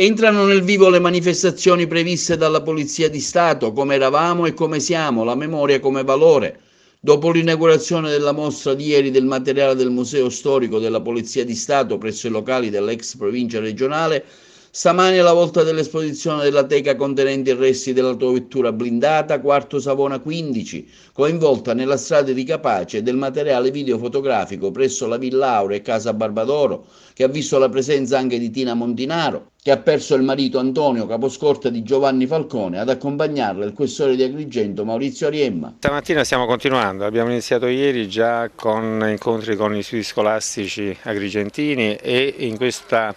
Entrano nel vivo le manifestazioni previste dalla Polizia di Stato, come eravamo e come siamo, la memoria come valore. Dopo l'inaugurazione della mostra di ieri del materiale del Museo Storico della Polizia di Stato presso i locali dell'ex provincia regionale, stamani è la volta dell'esposizione della teca contenente i resti dell'autovettura blindata Quarto Savona 15, coinvolta nella strage di Capace, e del materiale videofotografico presso la Villa Aurea e Casa Barbadoro, che ha visto la presenza anche di Tina Montinaro, che ha perso il marito Antonio, caposcorta di Giovanni Falcone, ad accompagnarla il questore di Agrigento Maurizio Ariemma. Stamattina stiamo continuando, abbiamo iniziato ieri già con incontri con gli istituti scolastici agrigentini e in questa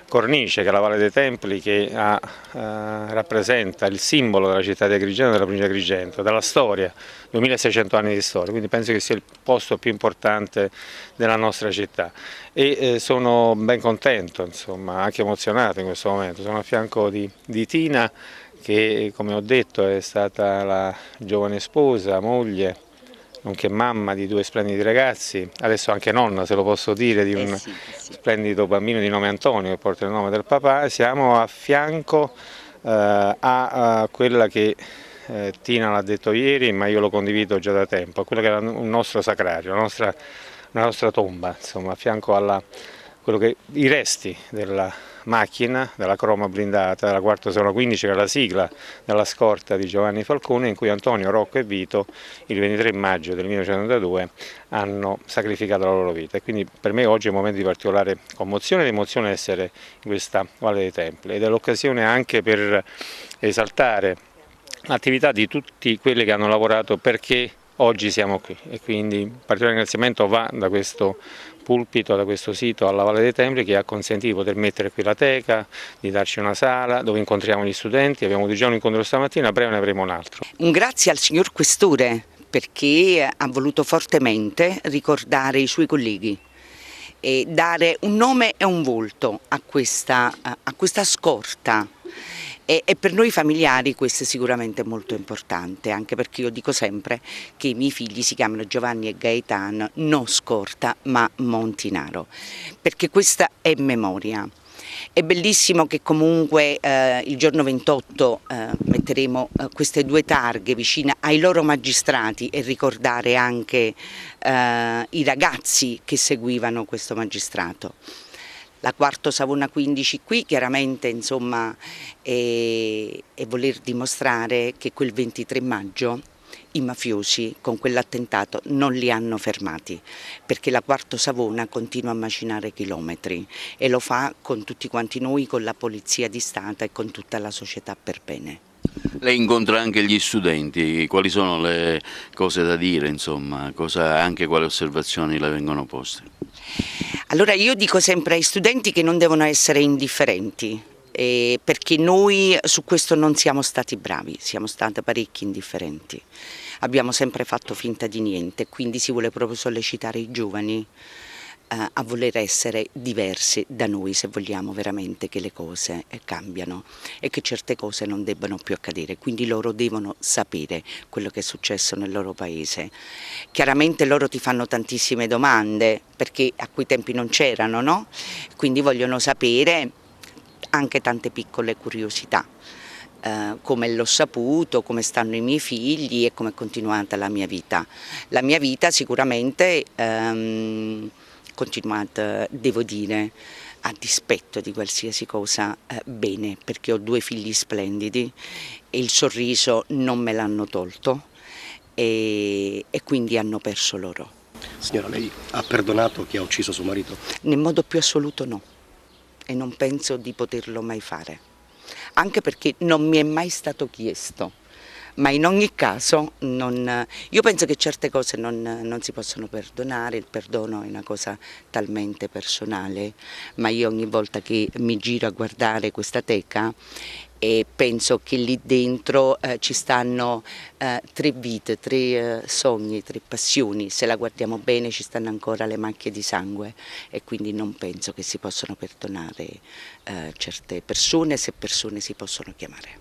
cornice che è la Valle dei Templi, che rappresenta il simbolo della città di Agrigento e della provincia di Agrigento, della storia, 2600 anni di storia, quindi penso che sia il posto più importante della nostra città e sono ben contento, insomma, anche emozionato in questo momento. Sono a fianco di Tina, che come ho detto è stata la giovane sposa, moglie, nonché mamma di due splendidi ragazzi, adesso anche nonna, se lo posso dire, di un splendido bambino di nome Antonio che porta il nome del papà. Siamo a fianco a quella che Tina l'ha detto ieri, ma io lo condivido già da tempo, a quello che era un nostro sacrario, la nostra tomba, insomma, a fianco i resti della macchina, della croma blindata, della Quarto Savona 15, che era la sigla della scorta di Giovanni Falcone, in cui Antonio, Rocco e Vito il 23 maggio del 1992 hanno sacrificato la loro vita. E quindi per me oggi è un momento di particolare commozione ed emozione essere in questa Valle dei Templi, ed è l'occasione anche per esaltare l'attività di tutti quelli che hanno lavorato perché oggi siamo qui, e quindi un particolare ringraziamento va da questo pulpito, da questo sito alla Valle dei Templi, che ha consentito di poter mettere qui la teca, di darci una sala dove incontriamo gli studenti. Abbiamo avuto già un incontro stamattina, a breve ne avremo un altro. Un grazie al signor Questore, perché ha voluto fortemente ricordare i suoi colleghi e dare un nome e un volto a questa scorta. E per noi familiari questo è sicuramente molto importante, anche perché io dico sempre che i miei figli si chiamano Giovanni e Gaetano, non Scorta ma Montinaro, perché questa è memoria. È bellissimo che comunque il giorno 28 metteremo queste due targhe vicine ai loro magistrati e ricordare anche i ragazzi che seguivano questo magistrato. La Quarto Savona 15 qui chiaramente, insomma, è voler dimostrare che quel 23 maggio i mafiosi con quell'attentato non li hanno fermati, perché la Quarto Savona continua a macinare chilometri e lo fa con tutti quanti noi, con la Polizia di Stato e con tutta la società per bene. Lei incontra anche gli studenti, quali sono le cose da dire, insomma, anche quali osservazioni le vengono poste? Allora io dico sempre ai studenti che non devono essere indifferenti, perché noi su questo non siamo stati bravi, siamo stati parecchi indifferenti, abbiamo sempre fatto finta di niente, quindi si vuole proprio sollecitare i giovani a voler essere diversi da noi, se vogliamo veramente che le cose cambiano e che certe cose non debbano più accadere, quindi loro devono sapere quello che è successo nel loro paese. Chiaramente loro ti fanno tantissime domande perché a quei tempi non c'erano, no? Quindi vogliono sapere anche tante piccole curiosità. Come l'ho saputo, come stanno i miei figli e come è continuata la mia vita. La mia vita sicuramente continuata, devo dire, a dispetto di qualsiasi cosa, bene, perché ho due figli splendidi e il sorriso non me l'hanno tolto e quindi hanno perso loro. Signora, lei ha perdonato chi ha ucciso suo marito? Nel modo più assoluto no, e non penso di poterlo mai fare, anche perché non mi è mai stato chiesto. Ma in ogni caso io penso che certe cose non si possono perdonare, il perdono è una cosa talmente personale, ma io ogni volta che mi giro a guardare questa teca e penso che lì dentro ci stanno 3 vite, 3 sogni, 3 passioni, se la guardiamo bene ci stanno ancora le macchie di sangue e quindi non penso che si possano perdonare certe persone, se persone si possono chiamare.